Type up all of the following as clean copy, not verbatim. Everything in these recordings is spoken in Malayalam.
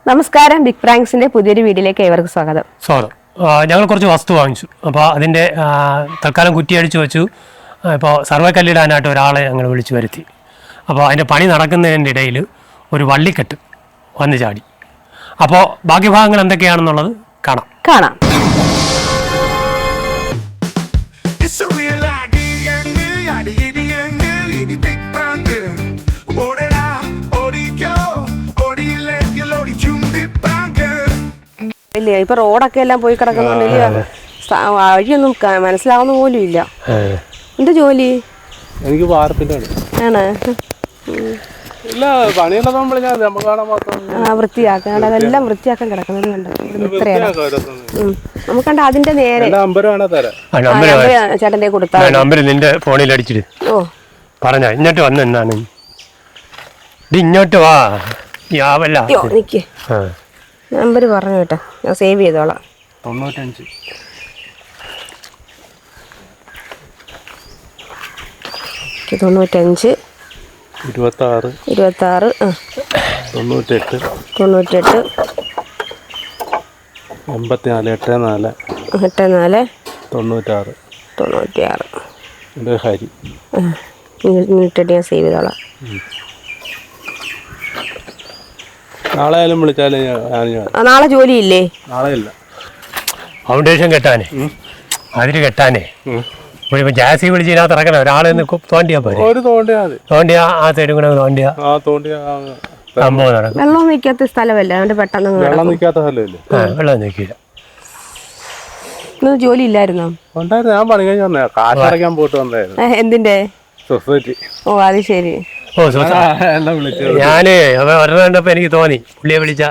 നമസ്കാരം, ബിഗ് പ്രാങ്ക്സിന്റെ പുതിയൊരു വീഡിയോയിലേക്ക് ഏവർക്കും സ്വാഗതം. ഞങ്ങൾ കുറച്ച് വസ്തു വാങ്ങിച്ചു. അപ്പോൾ അതിൻ്റെ തൽക്കാലം കുറ്റിയടിച്ചു വെച്ചു. ഇപ്പോൾ സർവേ കല്ലിടാനായിട്ട് ഒരാളെ ഞങ്ങൾ വിളിച്ചു വരുത്തി. അപ്പോൾ അതിൻ്റെ പണി നടക്കുന്നതിൻ്റെ ഇടയിൽ ഒരു വള്ളിക്കെട്ട് വന്ന് ചാടി. അപ്പോൾ ബാക്കി ഭാഗങ്ങൾ എന്തൊക്കെയാണെന്നുള്ളത് കാണാം. ഇല്ല, ഇപ്പൊ റോഡൊക്കെ എല്ലാം പോയി കിടക്കുന്നുണ്ടെങ്കിൽ വഴിയൊന്നും മനസ്സിലാവുന്ന പോലും ഇല്ല. എന്താ ജോലി? എനിക്ക് വാർപ്പിന്റെ ആണ്. വൃത്തിയാക്കാൻ അതെല്ലാം വൃത്തിയാക്കാൻ കിടക്കുന്നത് നമുക്ക് കണ്ട അതിന്റെ നേരെ ചേട്ടന്റെ കൊടുത്താൽ നിന്റെ ഫോണിൽ അടിച്ചിട്ട് പറഞ്ഞ ഇങ്ങോട്ട് വന്ന എന്താണ് ഇങ്ങോട്ട് വാ നിക്ക് നമ്പർ പറഞ്ഞു കേട്ടോ, ഞാൻ സേവ് ചെയ്തോളാം. 95 96 26 98 94 84 84 96 എൻ്റെ ഹരി ഇട്ടിട്ട് ഞാൻ സേവ് ചെയ്തോളാം. നാളെ ആയാലും വിളിച്ചാലേ നാളെ ജോലിയില്ലേ? നാളെ ഇല്ല. ഫൗണ്ടേഷൻ കെട്ടാനേ, അതിന് കെട്ടാനേ ഇപ്പൊ ജാസി വിളിച്ച് ഇതിനകത്ത് ഇറക്കണം. ഒരാളെ തോണ്ടിയാ പോരെ, തോണ്ടിയാ ആ സൈഡും കൂടെ തോണ്ടിയാ സംഭവം നടക്കും. വെള്ളം നിൽക്കാത്ത സ്ഥലമല്ല, അതുകൊണ്ട് പെട്ടെന്ന് വെള്ളം നിൽക്കാത്ത സ്ഥലമില്ലേ? വെള്ളം നിൽക്കില്ല. ഇന്ന് ജോലി ഇല്ലായിരുന്നോ? ഉണ്ടായിരുന്നു, ഞാൻ പണി കഴിഞ്ഞ് വന്നേ, കാശടയ്ക്കാൻ പോയിട്ട് വന്നായിരുന്നു. എന്തിന്റെ സൊസൈറ്റി? ഓ അത് ശരി. ഞാന് വരണപ്പോ എനിക്ക് തോന്നി പുള്ളിയെ വിളിച്ച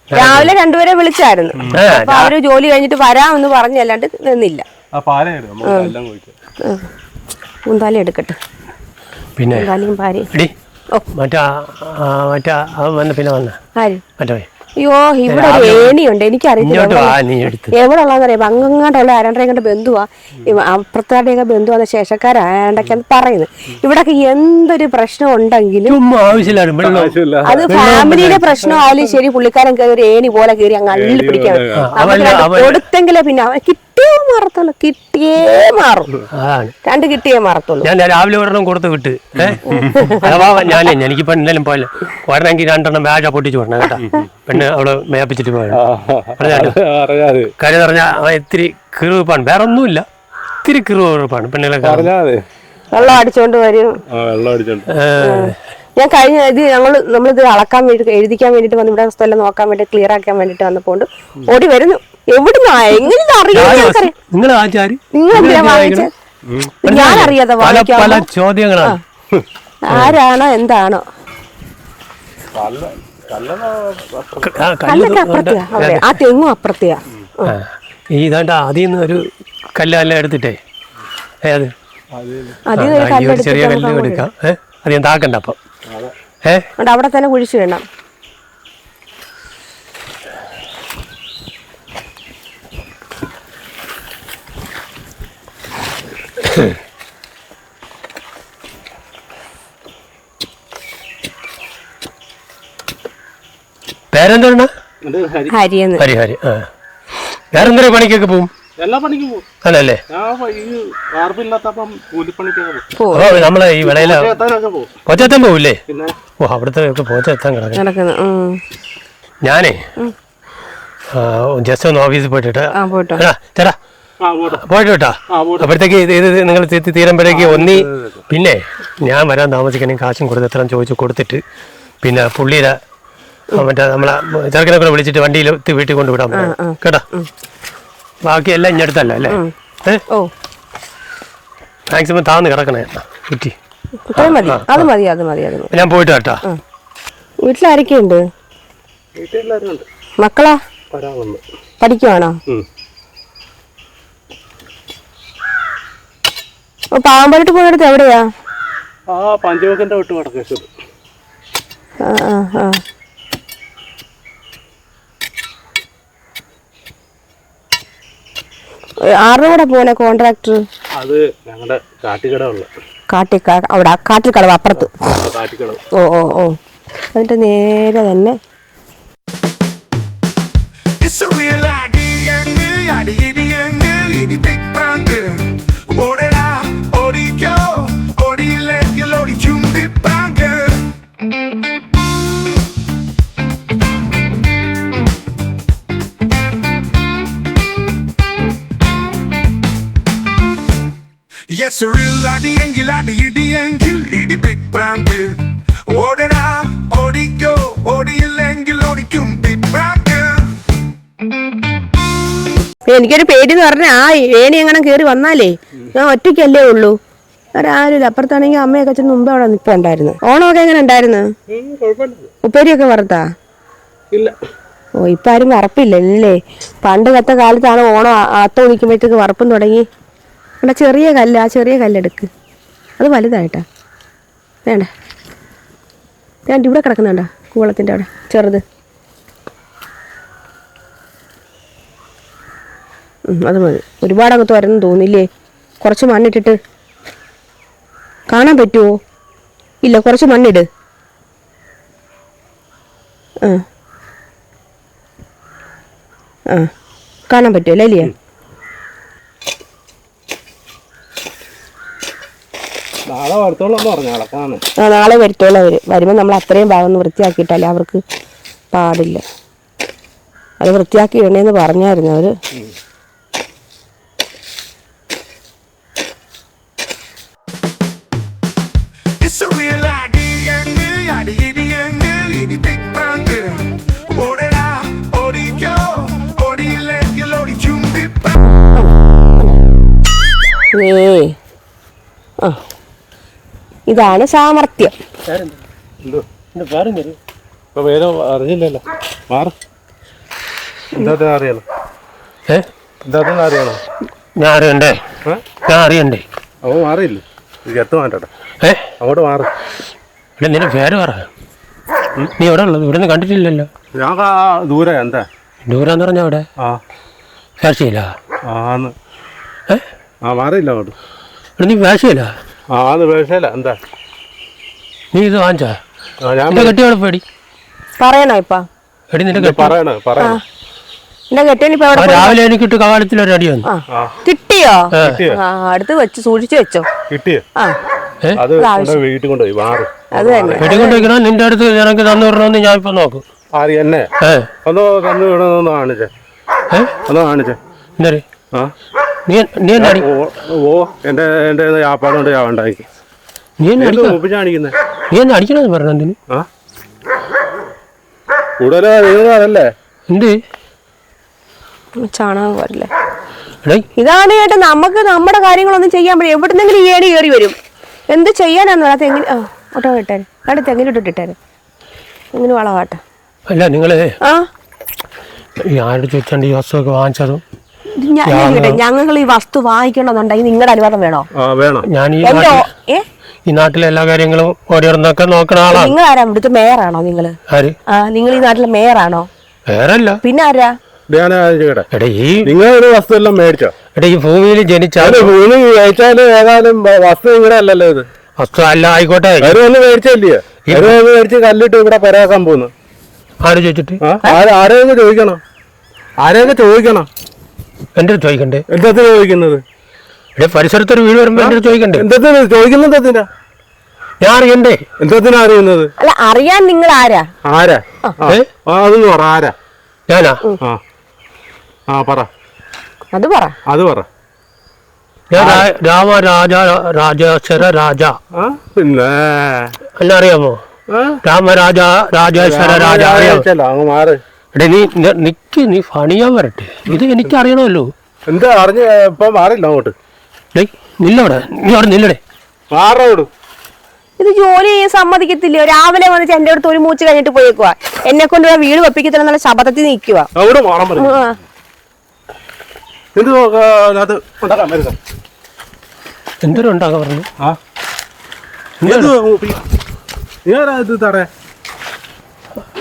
രാവിലെ രണ്ടുപേരെ വിളിച്ചായിരുന്നു. അപ്പൊ അവര് ജോലി കഴിഞ്ഞിട്ട് വരാമെന്ന് പറഞ്ഞല്ലാണ്ട് നിന്നില്ല. മുന്താലി എടുക്കട്ടെ. പിന്നെ മറ്റാ പിന്നെ വന്ന ആര്? മറ്റേ അയ്യോ, ഇവിടെ ഒരു ഏണിയുണ്ട്, എനിക്കറിയില്ല എവിടെ ഉള്ളതെന്നറിയാം. അങ്ങങ്ങാണ്ടുള്ള ആരാണ്ടേ കണ്ട ബന്ധുവാ, അപ്പുറത്താരുടെയൊക്കെ ബന്ധുവാന്ന് ശേഷക്കാരാണ്ടൊക്കെയാണ് പറയുന്നത്. ഇവിടൊക്കെ എന്തൊരു പ്രശ്നം ഉണ്ടെങ്കിലും അത് ഫാമിലിയിലെ പ്രശ്നം ആയാലും ശരി, പുള്ളിക്കാരൻ കയറി ഒരു ഏണി പോലെ കയറി അങ്ങ് അള്ളി പിടിക്കാൻ കൊടുത്തെങ്കിലേ പിന്നെ കിട്ടിയേ മാറും. രണ്ട് കിട്ടിയേ മാറത്തുള്ളൂ. ഞാൻ രാവിലെ ഒരെണ്ണം കൊടുത്ത് വിട്ട് എനിക്കിപ്പോ എന്തായാലും പോലെ ഒരെണ്ണമെങ്കിൽ രണ്ടെണ്ണം ബാജ പൊട്ടിച്ചു വിടണം കേട്ടാ. പെണ്ണ് അവള് മേപ്പിച്ചിട്ട് പോയത് കാര്യം പറഞ്ഞാ ഇത്തിരി കിറുപ്പാണ്, വേറെ ഒന്നുമില്ല, ഇത്തിരി കിറുപ്പാണ് പെണ്ണുങ്ങളൊക്കെ. വെള്ളം അടിച്ചോണ്ട് വരും. ഞാൻ കഴിഞ്ഞ ഇത് നമ്മളിത് അളക്കാൻ വേണ്ടി എഴുതിക്കാൻ വേണ്ടിട്ട് വന്ന് ഇവിടെ സ്ഥലം നോക്കാൻ വേണ്ടി ക്ലിയർ ആക്കാൻ വേണ്ടിട്ട് വന്നപ്പോൾ ഓടി വരുന്നു. എവിടുന്നാ എങ്ങനെ അറിയാം? നിങ്ങൾ ആചാരി ഞാൻ അറിയാതെ പല ചോദ്യങ്ങളാണ്. ആരാണോ എന്താണോ കല്ലൊക്കെ അപ്പുറത്തെയാ, അവിടെ ആ തെങ്ങും അപ്പുറത്തെയാ. ഇതാണ്ട് അതിന്ന് ഒരു കല്ലെല്ലാം എടുത്തിട്ടേ ചെറിയ കല്ല് എടുക്കാം. അധികം താക്കണ്ട. അപ്പം അവിടെ തന്നെ കുഴിച്ചു വേണം. പേരെന്താണ്? ഹരി. വേറെന്തൊരു പണിക്കൊക്കെ പോവും? എല്ലാ പണിക്കും പോകും. അല്ലല്ലേ? നമ്മളെ ഈ വിളയില പോച്ചെത്താൻ പോവില്ലേ? ഓ, അവിടുത്തെ ഒക്കെ പോച്ചെത്താൻ കിടക്കുന്നു. ഞാനേ ജസ്റ്റ് ഒന്ന് ഓഫീസിൽ പോയിട്ട് ചേട്ടാ പോയിട്ട് കേട്ടാ. അപ്പോഴത്തേക്ക് ഇത് നിങ്ങൾ തീരുമ്പോഴേക്ക് ഒന്നി പിന്നെ ഞാൻ വരാൻ താമസിക്കണമെങ്കിൽ കാശും കൊടുത്ത് എത്ര ചോദിച്ചു കൊടുത്തിട്ട് പിന്നെ പുള്ളിയുടെ മറ്റേ നമ്മളെ ചെറുക്കനൊക്കെ വിളിച്ചിട്ട് വണ്ടിയിൽ വീട്ടിൽ കൊണ്ടുവിടാൻ കേട്ടാ. ബാക്കിയെല്ലാം ഇഞ്ഞടുത്തല്ല അല്ലേ? മാക്സിമം താന്ന് കിടക്കണേ കുറ്റി. ഞാൻ പോയിട്ട് കേട്ടാ. വീട്ടിലാരൊക്കെയുണ്ട്? മക്കളാ പഠിക്കുവാണോ? പാവമ്പലട്ട് പോയടുത്ത് എവിടെയാ? പഞ്ചവക്കന്റെ വിട്ട് വടക്കേശ്വരം. ആരുടെ കൂടെ പോണേ കോൺട്രാക്ടർ? അത് ഞങ്ങളുടെ കാട്ടിക്കടവുള്ള അവിടെ കാട്ടിക്കടവ് അപ്പുറത്ത്. ഓ അതിന്റെ നേരെ തന്നെ a real idea, big bang. Orderà, oricchio, orilegge, l'oricchiundi bang. Yes, a real idea, big bang. Orderà, oricchio, orilegge, l'oricchiundi bang. എനിക്കൊരു പേടി എന്ന് പറഞ്ഞാൽ ആ ഏണി എങ്ങനെ കയറി വന്നാലേ ഞാൻ ഒറ്റയ്ക്കല്ലേ ഉള്ളൂ, ആരും അപ്പുറത്താണെങ്കിൽ അമ്മയൊക്കെ ചെന്ന് മുമ്പ് അവിടെ നിൽപ്പുണ്ടായിരുന്നു. ഓണമൊക്കെ എങ്ങനെ ഉണ്ടായിരുന്നു? ഉപ്പേരിയൊക്കെ വറുത്താ? ഇല്ല. ഓ ഇപ്പം ആരും വറപ്പില്ലല്ലേ? പണ്ട് കത്ത കാലത്താണ് ഓണം അത്ത ഒഴിക്കുമ്പോഴത്തേക്ക് വറപ്പും തുടങ്ങി. അവിടെ ചെറിയ കല്ല്, ആ ചെറിയ കല്ലെടുക്ക്, അത് വലുതായിട്ടാ. വേണ്ട വേണ്ട, ഇവിടെ കിടക്കുന്നുണ്ടോ കൂവളത്തിൻ്റെ അവിടെ ചെറുത്? അത് മതി. ഒരുപാടങ്ങ് തുരന്ന് തോന്നില്ലേ? കുറച്ച് മണ്ണിട്ടിട്ട് കാണാൻ പറ്റുമോ? ഇല്ല, കുറച്ച് മണ്ണിട്. ആ ആ കാണാൻ പറ്റുമല്ലോ അല്ലേ? നാളെ വരുത്തോളം പറഞ്ഞു നടക്കാണ്. ആ നാളെ വരുത്തോളം. അവർ വരുമ്പോൾ നമ്മൾ അത്രയും ഭാഗം ഒന്ന് വൃത്തിയാക്കിയിട്ടല്ലേ അവർക്ക് പാടില്ല. അത് വൃത്തിയാക്കി ഇടണേന്ന് പറഞ്ഞായിരുന്നു അവർ. It's a real idea, big bang. Orderà, oricchio, orilegge, l'oricchiundi bang. ആ ഇതാണ് സാമർത്ഥ്യം. എന്തോ ഇപ്പൊ വേറെ അറിഞ്ഞില്ലല്ലോ. മാറ്. എന്താ അറിയാലോ? എന്താ അറിയാലോ? ഞാൻ അറിയണ്ടേ? ഞാൻ അറിയണ്ടേ? അവ മാറിയില്ലേ? എത്ത് മാറ്റട്ടെ. അങ്ങോട്ട് മാറ്. ഇവിടെ നിന്റെ പേര് പറ. നീ എവിടെ ഉള്ളത്? ഇവിടെ നിന്ന് കണ്ടിട്ടില്ലല്ലോ. ഞാൻ ദൂരെ. എന്താ ദൂരാന്ന് പറഞ്ഞാ അവിടെ? ആ വേർച്ചയില്ല. ആന്ന്. മാറിയില്ല അങ്ങോട്ട്. ഇവിടെ നീ വേർച്ചയില്ല? ആന്ന് വേഷയില്ല. എന്താ നീ ഇത് വാങ്ങിച്ചാ? ഞാൻ കെട്ടിയോടെ പേടി പറയണോ ഇപ്പൊ? എടി നിന്റെ പറയണ എന്റെ കെട്ടിയനിപ്പോ രാവിലെ എനിക്കിട്ട് കവാടത്തിൽ ഒരു അടി വന്നു. കിട്ടിയോ? അടുത്ത് വെച്ച് സൂക്ഷിച്ചു വെച്ചോ. കിട്ടിയോ? അത് വീട്ടിൽ കൊണ്ടുപോയി. മാറ്. അത് തന്നെ വീട്ടിൽ കൊണ്ടുപോയിക്കണോ? നിന്റെ അടുത്ത് എനിക്ക് തന്നു വിടണമെന്ന് ഞാൻ ഇപ്പൊ നോക്കും. ആര് എന്നെ ഒന്ന് തന്നു വിടണമെന്ന് കാണിച്ചേ. ഒന്ന് കാണിച്ചേ. എന്താ നീ എന്നെ അടി? ഓ എന്റെ എന്റെ വ്യാപാരം കൊണ്ട് ഞാൻ ഉണ്ടാക്കി. നീ എന്നെ കാണിക്കുന്നേ? നീ എന്നെ അടിക്കണമെന്ന് പറഞ്ഞു. എന്തിന്? കൂടുതൽ അതല്ലേ എന്ത് ചാണകം പോരല്ലേ? ഇതാണ് കേട്ടോ, നമുക്ക് നമ്മുടെ കാര്യങ്ങളൊന്നും ചെയ്യാൻ പറ്റും. എവിടുന്നെങ്കിലും ഈ ഏടി കയറി വരും. എന്ത് ചെയ്യാനാന്ന് പറയാത്ത എങ്ങനെ ഓട്ടോ ഇട്ടാര് അടുത്ത് എങ്ങനെയിട്ടിട്ടാര് എങ്ങനെ വളവാട്ടെ. അല്ല നിങ്ങള് ആരോട് ചോദിച്ചാണ്ട് ഈ വസ്തുവൊക്കെ വാങ്ങിച്ചതും? ഞങ്ങൾ ഈ വസ്തു വാങ്ങിക്കണമെന്നുണ്ടെങ്കിൽ നിങ്ങളുടെ അനുവാദം വേണോ? ഞാൻ ഈ നാട്ടിലെ എല്ലാ കാര്യങ്ങളും ഓടിയൊക്കെ നോക്കണ ആളാണ്. നിങ്ങൾ ആരാ? ഇവിടുത്തെ മേയറാണോ നിങ്ങള്? നിങ്ങൾ ഈ നാട്ടിലെ മേയറാണോ? വേറല്ല. പിന്നെ ആരാ? നിങ്ങൾ ഒരു വസ്തു എല്ലാം മേടിച്ചോ? എടാ ഈ ഭൂമിയിൽ ജനിച്ചാല് ഭൂമി മേടിച്ചാല് ഏതായാലും വസ്തു ഇവിടെ അല്ലല്ലോ. ഇത് വസ്തു അല്ല, ആയിക്കോട്ടെ. ഒന്ന് മേടിച്ചല്ലേ? ഒന്ന് മേടിച്ച് കല്ലിട്ട് ഇവിടെ പരാക്കാൻ പോന്നു. ആര് ചോദിച്ചിട്ട്? ആരെയൊക്കെ ചോദിക്കണം. ആരെയൊക്കെ ചോദിക്കണം. എന്റെ അടുത്ത് ചോദിക്കണ്ടേ? എന്താ ചോദിക്കുന്നത്? ഇവിടെ പരിസരത്തൊരു വീട് വരുമ്പോ എന്റെ അടുത്ത് ചോദിക്കണ്ടേ? എന്താ ചോദിക്കുന്നത്? എന്തിനാ? ഞാൻ അറിയണ്ടേ? എന്താ അറിയുന്നത്? അല്ല, അറിയാൻ നിങ്ങൾ ആരാ? ആരാ? അതൊന്ന് പറ. ആരാ? ഞാനാ? പറ. അത് പറ. അത് പറ. ഞാൻ രാമരാജ രാജേശ്വര രാജ. പിന്നെ എന്നെ അറിയാമോ? രാമരാജ രാജേശ്വര രാജ അങ്ങ് മാറ്. എടേ നീ പണിയാൻ വരട്ടെ. ഇത് എനിക്ക് അറിയണമല്ലോ. എന്താ അറിഞ്ഞ ഇപ്പൊ മാറില്ല അങ്ങോട്ട്. നില്ലവിടെ. നീ അവിടെ നില്ലടേ. മാറോട്. ഇത് ജോലി ചെയ്യാൻ സമ്മതിക്കത്തില്ലയോ? രാവിലെ വന്നിട്ട് എന്റെ അടുത്ത് ഒരു മൂച്ച് കഴിഞ്ഞിട്ട് പോയേക്കുവാ. എന്നെ കൊണ്ട് വീട് വെപ്പിക്കത്തില്ല ശബദത്തിൽ നിൽക്കുക. അവിടെ മാറാൻ പറ്റും. എന്തൊരു ഉണ്ടാകാൻ പറഞ്ഞു?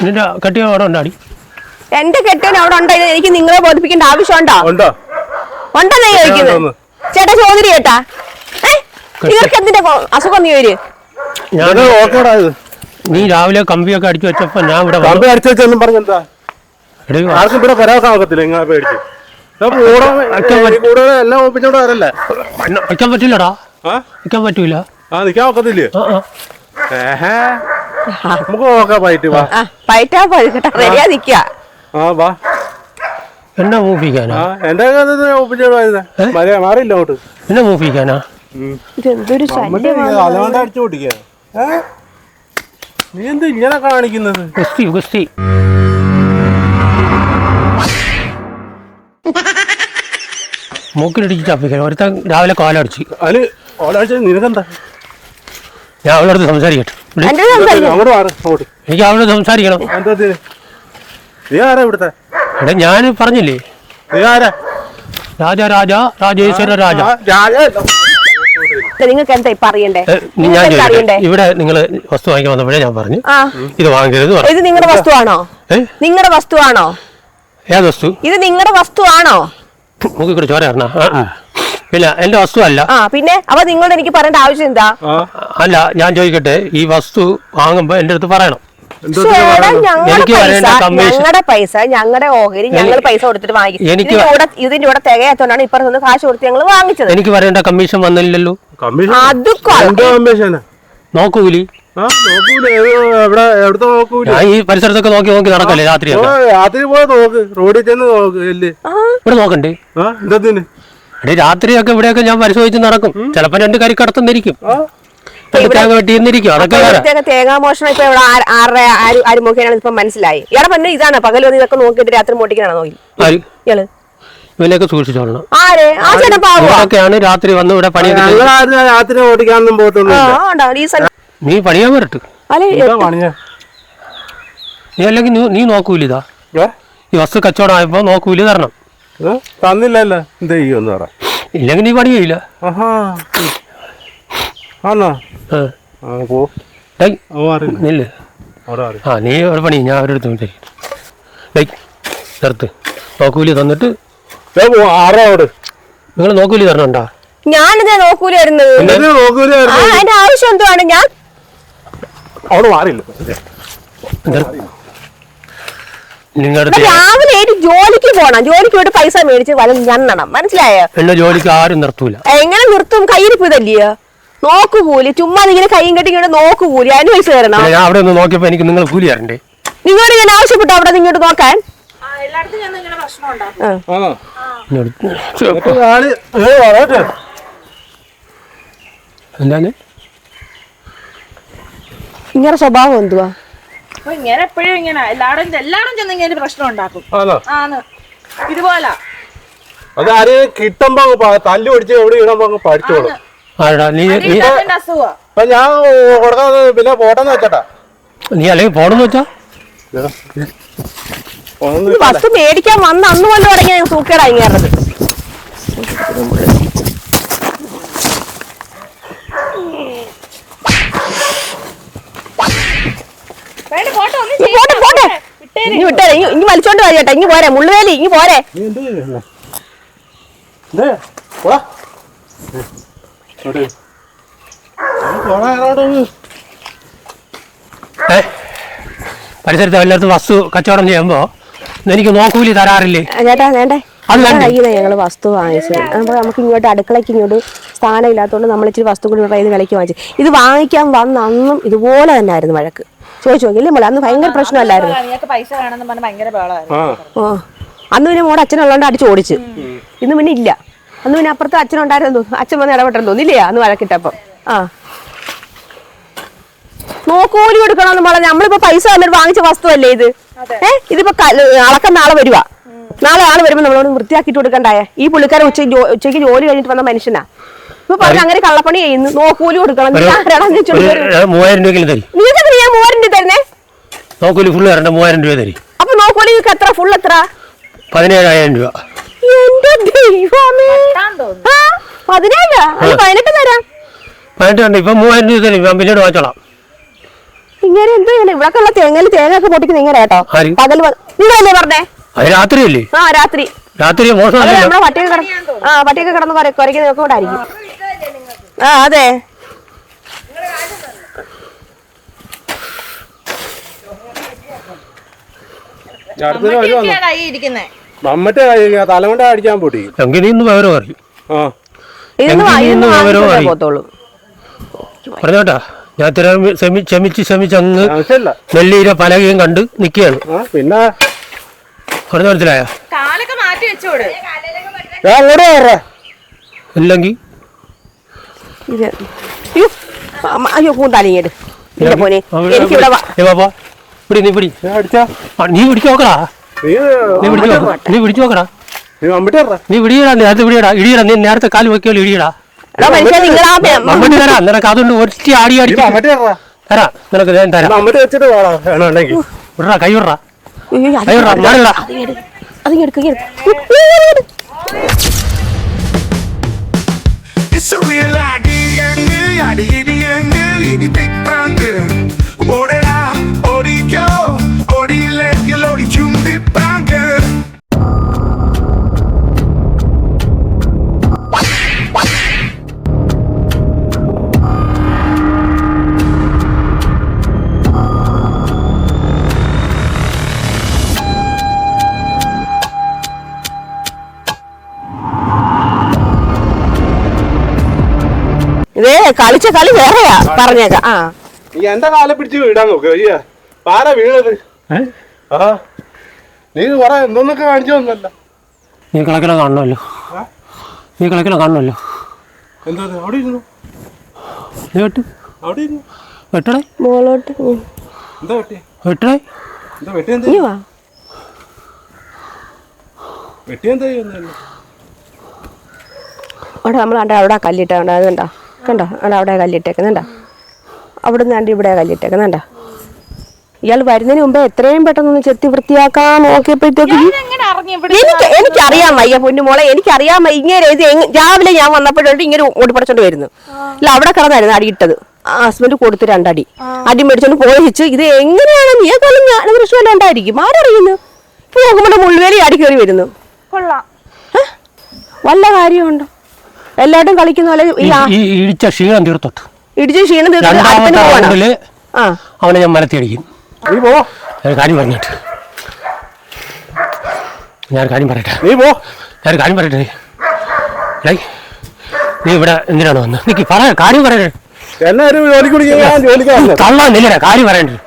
നിന്റെ കെട്ടിയ അവിടെ ഉണ്ടാടി? എന്റെ കെട്ടിയൻ അവിടെ ഉണ്ടോ? എനിക്ക് നിങ്ങളെ ബോധിപ്പിക്കേണ്ട ആവശ്യമുണ്ടോ? ഉണ്ടെന്നേ ചോദിക്കുന്നത്. ചേട്ടാ ചോദ്യം ചേട്ടാ, നിങ്ങൾക്ക് എന്തിന്റെ അസുഖം? നീ വര്. നീ രാവിലെ കമ്പിയൊക്കെ അടിച്ചു വെച്ചപ്പോ ഞാൻ ഇവിടെ കമ്പി അടിച്ചു വെച്ചൊന്നും പറഞ്ഞെന്താ? ആർക്കും ഇവിടെ വരാൻ ആകത്തില്ല ഇങ്ങനെ പേടിച്ച് കൂടെ എല്ലാം ഒപ്പിച്ചോണ്ട് വരല്ലേ വയ്ക്കാൻ പറ്റില്ലടാ, വയ്ക്കാൻ പറ്റൂല. നിക്കാൻ ഒക്കത്തില്ലേ? നമുക്ക് നോക്കാം പൈറ്റ് വാ. പൈറ്റാ പഴുക്കട്ടെ, റെഡിയാ നിക്കാ. വാ. എന്നാ മൂപ്പിക്കാനാ? എന്റെ ഒപ്പിച്ചോണ്ട് മാറിയില്ല അങ്ങോട്ട്. എന്നാ മൂപ്പിക്കാനാ? ഇതെന്തൊരു അല്ലാണ്ട് അടിച്ചു പൊട്ടിക്കാ. നീ എന്ത് ഇങ്ങനെ കാണിക്കുന്നത്? ഗുസ്തി ഗുസ്തി. മൂക്കിലിടിച്ച് ചപ്പിക്കാൻ ഒരുത്തൻ രാവിലെ കോലടിച്ച്. അതിന് ഓലാഴ്ച നിനക്കെന്താ? ഞാൻ അവളുടെ അടുത്ത് സംസാരിക്കട്ടെ. എനിക്ക് അവളോട് സംസാരിക്കണം. നീ ആരാ ഇവിടുത്തെ? എടാ ഞാൻ പറഞ്ഞില്ലേ, നീ ആരാ? രാജേശ്വര രാജ. നിങ്ങൾക്ക് എന്താ പറയണ്ടേ? ഞാൻ ചോദിക്കട്ടെ, ഇവിടെ നിങ്ങൾ വസ്തു വാങ്ങിക്കാൻ വന്നപ്പോഴേ ഞാൻ പറഞ്ഞു ഇത് വാങ്ങരുത്. ഇത് നിങ്ങളുടെ വസ്തുവാണോ? നിങ്ങളുടെ വസ്തുവാണോ? ഏത് വസ്തു? ഇത് നിങ്ങളുടെ വസ്തുവാണോ? മൂക്കി കൂടെ ചോര പറഞ്ഞ ഇല്ല, എന്റെ വസ്തു അല്ല. പിന്നെ അപ്പൊ നിങ്ങളോട് എനിക്ക് പറയേണ്ട ആവശ്യം എന്താ? അല്ല, ഞാൻ ചോദിക്കട്ടെ, ഈ വസ്തു വാങ്ങുമ്പോ എന്റെ അടുത്ത് പറയണം. ഞങ്ങളുടെ പൈസ, ഞങ്ങളുടെ ഓഹരി, ഞങ്ങൾ പൈസ കൊടുത്തിട്ട് വാങ്ങിക്കും. ഇതിന്റെ കൂടെ തികയാത്തോണ്ടാണ് ഇപ്പുറത്ത് കാശ് കൊടുത്ത് ഞങ്ങൾ വാങ്ങിച്ചത്. എനിക്ക് പറയേണ്ട കമ്മീഷൻ വന്നില്ലല്ലോ. നോക്കൂലി ഞാൻ ഈ പരിസരത്തൊക്കെ നോക്കി നോക്കി നടക്കല്ലേ രാത്രി പോയി നോക്ക്, റോഡിൽ ചെന്ന് നോക്ക്. ഇവിടെ നോക്കണ്ടേ? രാത്രിയൊക്കെ ഇവിടെയൊക്കെ ഞാൻ പരിശോധിച്ച് നടക്കും. ചിലപ്പോ 2 കരി കടത്തുന്നിരിക്കും, തേങ്ങ വെട്ടിന്നിരിക്കും. അതൊക്കെ തേങ്ങാമോഷണം ഇപ്പൊ ഇവിടെ ആര് നോക്കിയാണ് ഇപ്പൊ മനസ്സിലായി. ഇയാളെ പിന്നെ ഇതാണ് പകൽ വന്ന് ഇതൊക്കെ നോക്കിയിട്ട് രാത്രി മോട്ടിക്കാണോ നോക്കി ഇയാള്? ഇവനൊക്കെ സൂക്ഷിച്ചോളണം. ആരൊക്കെയാണ് രാത്രി വന്ന് ഇവിടെ പണി രാത്രി ഓടിക്കാനൊന്നും പോയിട്ടൊന്നും. നീ പണിയാൻ വരട്ട്. നീ അല്ലെങ്കിൽ നീ നോക്കൂലിതാ, ഈ വസ്തു കച്ചവടം ആയപ്പോ നോക്കൂലി തരണം. തന്നില്ലല്ലോ, എന്ത് ചെയ്യുമെന്ന് പറ. ഇല്ലെങ്കിൽ നീ പണി ചെയ്യില്ല. നീ ഒരു പണി, ഞാൻ അവരെടുത്ത് നിർത്ത്. നോക്കൂലി തന്നിട്ട് നിങ്ങൾ നോക്കൂലി തരണണ്ടാ? ഞാനിത് നോക്കൂലി അതിന്റെ ആവശ്യം എന്തുവാണ്? ഞാൻ അവിടെ മാറിയില്ല. രാവിലെ ജോലിക്ക് പോണം, ജോലിക്ക് പോയിട്ട് പൈസ മേടിച്ച് വല ഞണ്ണണം, മനസ്സിലായോ? എന്നെ ജോലിക്ക് ആരും നിർത്തൂല. എങ്ങനെ നിർത്തും? കയ്യിരിപ്പ് ഇതല്ലയോ? നോക്കുകൂലി ചുമ്മാ ഇങ്ങനെ കൈയും കെട്ടി ഇങ്ങോട്ട് നോക്കുകൂലി, അതിന് പൈസ തരണം. ഞാൻ അവിടെ ഒന്ന് നോക്കിയപ്പോ എനിക്ക് നിങ്ങൾ കൂലി തരണ്ടേ? നിങ്ങളോട് ഞാൻ ആവശ്യപ്പെട്ടു അവിടെ ഇങ്ങോട്ട് നോക്കാൻ. എന്താണ് ഇങ്ങനെ സ്വഭാവം എന്തുവാ? ഇങ്ങനെ എപ്പോഴും ഇങ്ങനെ എല്ലാടും ചെന്ന് ഇങ്ങനെ പ്രശ്നം ഉണ്ടാക്കും. ഇതുപോലെ അത് ആരെയും കിട്ടുമ്പോ തല്ലു പിടിച്ച് എവിടെ ഇടുമ്പോ പഠിച്ചോളൂ. ഞാൻ കൊടുക്കാതെ പിന്നെ പോട്ടെന്ന് വെച്ചട്ടാ. നീ അല്ലെങ്കിൽ പോണെന്ന് വെച്ചാ വസ്തു മേടിക്കാൻ വന്ന് അന്ന് കൊണ്ട് തുടങ്ങിയ സൂക്കേടാ ഇങ്ങേറത്. ഇനി വിട്ടേ, ഇനി വലിച്ചോണ്ട് പോയി ചേട്ടാ. ഇനി പോരെ മുള്ളുവേലി, ഇനി പോരെ. പരിസരത്ത് എല്ലായിടത്തും വസ്തു കച്ചവടം ചെയ്യുമ്പോ എനിക്ക് നോക്കൂലി തരാറില്ലേ ചേട്ടാ? വേണ്ടേ, കയ്യിൽ ഞങ്ങൾ വസ്തു വാങ്ങിച്ചത്. അപ്പൊ നമുക്ക് ഇങ്ങോട്ട് അടുക്കളയ്ക്ക് ഇങ്ങോട്ട് സ്ഥാനം ഇല്ലാത്തതുകൊണ്ട് നമ്മൾ ഇച്ചിരി വസ്തു കൂടി ഇത് വിലയ്ക്ക് വാങ്ങിച്ചു. ഇത് വാങ്ങിക്കാൻ വന്ന അന്നും ഇതുപോലെ തന്നെ ആയിരുന്നു വഴക്ക്. ചോദിച്ചു നോക്കില്ലേ മോളെ, അന്ന് ഭയങ്കര പ്രശ്നമല്ലായിരുന്നു. അന്ന് പിന്നെ മോടെ അച്ഛനുള്ളതുകൊണ്ട് അടിച്ച് ഓടിച്ച്. ഇന്ന് പിന്നെ ഇല്ല. അന്ന് പിന്നെ അപ്പുറത്ത് അച്ഛനുണ്ടായിരുന്നു, അച്ഛൻ വന്ന് ഇടപെട്ടെന്ന് തോന്നില്ലേ അന്ന് വഴക്കിട്ടപ്പം. നോക്കൂലി കൊടുക്കണമെന്ന് പറഞ്ഞ നമ്മളിപ്പോ പൈസ വന്നിട്ട് വാങ്ങിച്ച വസ്തുവല്ലേ ഇത്? ഇതിപ്പോ അളക്കം നാളെ വരുവാ. നാളെ ആള് വരുമ്പോ നമ്മളോട് വൃത്തിയാക്കിട്ട് കൊടുക്കണ്ടായ? ഈ പുള്ളിക്കാരൻ ഉച്ചയ്ക്ക് ജോലി കഴിഞ്ഞിട്ട് വന്ന മനുഷ്യനാ. ഇപ്പൊ പറഞ്ഞ അങ്ങനെ കള്ളപ്പണി ചെയ്യുന്നു, നോക്കൂലി കൊടുക്കണം. 3000 രൂപ തരും. നിങ്ങൾക്ക് ഞാൻ 3000 രൂപ തരുന്നേ? നോക്കൂലി ഫുള്ള് തരണ്ട, 3000 രൂപ തരും. അപ്പൊ നോക്കൂലി എത്ര? ഫുൾ എത്ര? 17000 രൂപ. എന്റെ ദൈവമേ, 17 18 തരാം. 18 ഉണ്ട്. ഇപ്പൊ 3000 രൂപ തരും, ഞാൻ പിന്നീട് വാങ്ങിച്ചോളാം. ഇങ്ങനെ എന്തോ ഇവിടെ ഉള്ള തേങ്ങ ഒക്കെ പൊട്ടിക്കുന്ന ഇങ്ങനെ കേട്ടോ. പകൽ നിങ്ങളല്ലേ പറഞ്ഞേ? അത് രാത്രിയല്ലേ? രാത്രി മോശം നമ്മളെ പട്ടിയൊക്കെ കിടന്ന് കുരയ്ക്കുന്നതൊക്കെ കൊണ്ടായിരിക്കും. അതെ. മമ്മൂട്ടിയൊക്കെയാ കൈ ഇരിക്കുന്നേ. മമ്മറ്റ തലമുണ്ട അടിക്കാൻ പൊട്ടി. എങ്കിൽ നീ ഇന്ന് വിവരം അറിയും. ആ ഇതൊന്നും പോത്തോളൂ. പറഞ്ഞോട്ടാ, ഞാൻ ക്ഷമിച്ച് അങ്ങ് നെല്ലീര പലകയും കണ്ട് നിൽക്കുകയാണ്. പിന്നെ പറഞ്ഞ മനസ്സിലായ കാലൊക്കെ മാറ്റി വെച്ചോട്. ഇല്ലെങ്കിൽ അയ്യോ കൂന്താലിങ്ങേട് മോനെ എനിക്കിവിടെ നീ പിടിച്ചു നോക്കടാ. നീ പിടിച്ചു നോക്കടാ. നീ വിടിയടാ. നേരത്തെ വിടിയടാ. ഇടിയടാ. നീ നേരത്തെ കാല് വെക്കല്ലോ. ഇടിയടാ. മമ്മട്ടി തരാം. നിനക്ക് അതുകൊണ്ട് ഒറ്റ ആടി അടി തരാം. നിനക്ക് ഞാൻ തരാം. വിടറാ. കൈ വിടറാ. കൈ വിടറാ. മാറിടാ. It's a real idea, big bang. Orderà, oricchio, orilegge, l'oricchiumbi bang. ഇതേ കളിച്ച കളി വേറെയാ പറഞ്ഞേക്കാം. ആ നീ എന്റെ കാലെ പിടിച്ച് വീടാൻ നോക്ക്. പാര വീണത്. നീ കുറെ എന്തോന്നൊക്കെ കാണിച്ചു തന്നല്ല. നീ കളിക്കല കാണണമല്ലോ. എന്താ അവിടെ ഇരുന്നു? നീ വെട്ട്. അവിടെ ഇരുന്നു. വെട്ടടേ. മോളോട്ട് എന്താ വെട്ടി? വെട്ടടേ. എന്താ വെട്ടി? എന്താ വെട്ടി? എന്താ അവിടെ നമ്മൾ അവിടെ കല്ലിട്ടുണ്ട്. അത് കണ്ടോ കണ്ടോ അവിടെ കല്ലിട്ടേക്കുന്നുണ്ടോ? അവിടെ നിന്ന് ഇവിടെ കല്ലിട്ടേക്കുന്നുണ്ടോ? ഇയാൾ വരുന്നതിന് മുമ്പേ എത്രയും പെട്ടെന്ന് ചെത്തി വൃത്തിയാക്കാൻ നോക്കിയപ്പോഴത്തേക്ക് എനിക്കറിയാൻ വയ്യ പൊന്നുമോളെ. എനിക്കറിയാൻ വയ്യ. ഇങ്ങനെ രാവിലെ ഞാൻ വന്നപ്പോഴുണ്ട് ഇങ്ങനെ ഓടിപ്പടച്ചോണ്ട് വരുന്നു. ഇല്ല അവിടെ കിടന്നായിരുന്നു അടിയിട്ടത്. ഹസ്ബൻഡ് കൊടുത്ത് 2 അടി മേടിച്ചോണ്ട് പോയിച്ച്. ഇത് എങ്ങനെയാണ് നീ കാലം ഞാൻ പ്രശ്നം ഉണ്ടായിരിക്കും. ആരറിയുന്നു? ഇപ്പൊ നോക്കുമ്പോൾ മുൾവേലി അടി കയറി വരുന്നു. വല്ല കാര്യമുണ്ടോ? എല്ലാവരും കളിക്കുന്ന പോലെ ഇടിച്ച ക്ഷീണം തീർത്തോട്ട്. അവനെ ഞാൻ മലത്തി അടിക്കും. കാര്യം പറഞ്ഞിട്ട് ഞാൻ കാര്യം പറയട്ടെ. നീ ഇവിടെ എന്തിനാണ് വന്നത്? എനിക്ക് കാര്യം പറയട്ടെ. തള്ളാന്നില്ല കാര്യം പറയണ്ടേ.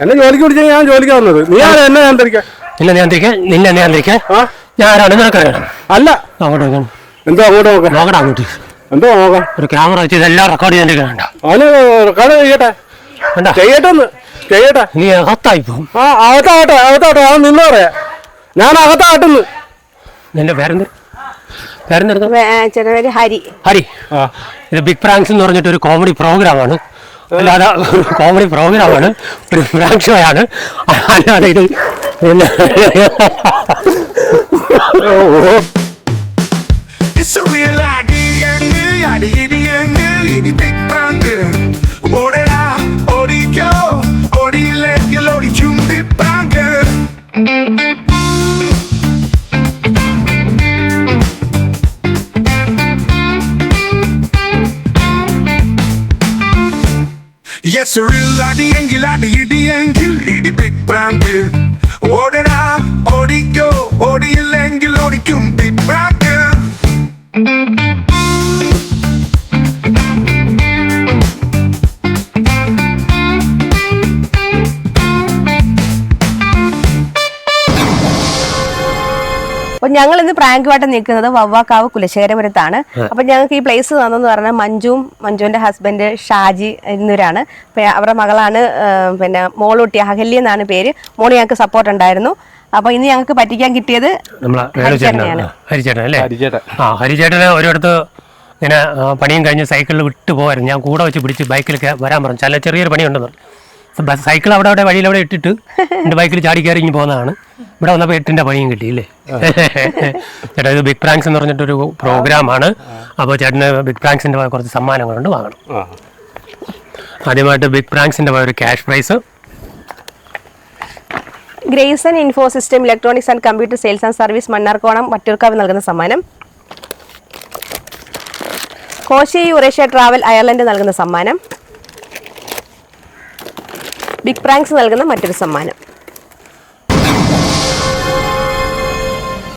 എന്നെ ജോലിക്ക് പിടിച്ചാൽ ഞാൻ ജോലിക്ക് വന്നത്. നീ എന്നെ നിയന്ത്രിക്കാൻ. നിന്നെ നിയന്ത്രിക്കാൻ ഞാൻ ആരാണ് നിനക്കറിയണം. അല്ല അങ്ങോട്ട് എന്തോ അങ്ങോട്ട് നോക്കാം. നോക്കടാ അങ്ങോട്ട്. എന്തോ നോക്കാം. ഒരു ക്യാമറ വെച്ച് ഇതെല്ലാം റെക്കോർഡ് ചെയ്യാൻ വേണ്ട. അവന് റെക്കോർഡ് ചെയ്യട്ടെ. നീ അകത്തായി പോകും. അകത്താവട്ടെ. അവൻ നിന്ന് പറയാ. ഞാൻ അകത്താട്ടുന്നു. നിന്റെ പേരെന്ത്? ഹരി. ഇത് ബിഗ് പ്രാങ്ക്സ് എന്ന് പറഞ്ഞിട്ട് ഒരു കോമഡി പ്രോഗ്രാമാണ്. അല്ലാതെ കോമഡി പ്രോഗ്രാമാണ്, ഒരു പ്രാങ്ക് ഷോ ആണ്. അല്ലാതെ ഇത് It's a real idea, big bang. Orderà, oricchio, orilegge, l'oricchiumbi bang. Yes, a real idea, big bang. Orderà, oricchio, orilegge, l'oricchiumbi bang. അപ്പൊ ഞങ്ങൾ ഇന്ന് പ്രാങ്കുമായിട്ട് നിൽക്കുന്നത് വവ്വാക്കാവ് കുലശേഖരപുരത്താണ്. അപ്പൊ ഞങ്ങൾക്ക് ഈ പ്ലേസ് തന്നെന്ന് പറഞ്ഞാൽ മഞ്ജുവിന്റെ ഹസ്ബൻഡ് ഷാജി എന്നിവരാണ്. അവരുടെ മകളാണ് പിന്നെ മോളൂട്ടി അഹല്യ എന്നാണ് പേര്. മോള് ഞങ്ങൾക്ക് സപ്പോർട്ട് ഉണ്ടായിരുന്നു. അപ്പൊ ഇന്ന് ഞങ്ങൾക്ക് പറ്റിക്കാൻ കിട്ടിയത് ഹരിചേട്ടന് ഒരിടത്ത് ഇങ്ങനെ പണിയും കഴിഞ്ഞ് സൈക്കിളിൽ വിട്ടു പോകായിരുന്നു. ഞാൻ കൂടെ വെച്ച് പിടിച്ച് ബൈക്കിലൊക്കെ വരാൻ പറഞ്ഞു. ചെറിയൊരു പണിയുണ്ടെന്ന് പറഞ്ഞു. സൈക്കിൾ അവിടെ വഴിയിലവിടെ ഇട്ടിട്ട് എൻ്റെ ബൈക്കിൽ ചാടി കയറി ഇങ്ങ് പോകുന്നതാണ്. ഇവിടെ വന്നപ്പോൾ 8ന്റെ പണിയും കിട്ടിയില്ലേ ചേട്ടാ. ഇത് ബിഗ് പ്രാങ്ക്സ് എന്ന് പറഞ്ഞിട്ടൊരു പ്രോഗ്രാമാണ്. അപ്പോൾ ചേട്ടന് ബിഗ് പ്രാങ്ക്സിൻ്റെ കുറച്ച് സമ്മാനങ്ങളുണ്ട്, വാങ്ങണം. ആദ്യമായിട്ട് ബിഗ് പ്രാങ്ക്സിൻ്റെ ഒരു cash prize. Grayson info system electronics and computer sales and service Mannarkonam Vattiyoorkavu നൽകുന്ന സമ്മാനം. കോശി യുറേഷ്യ ട്രാവൽ അയർലൻഡ് നൽകുന്ന സമ്മാനം. ബിഗ് പ്രാങ്ക്സ് നൽകുന്ന മറ്റൊരു സമ്മാനം.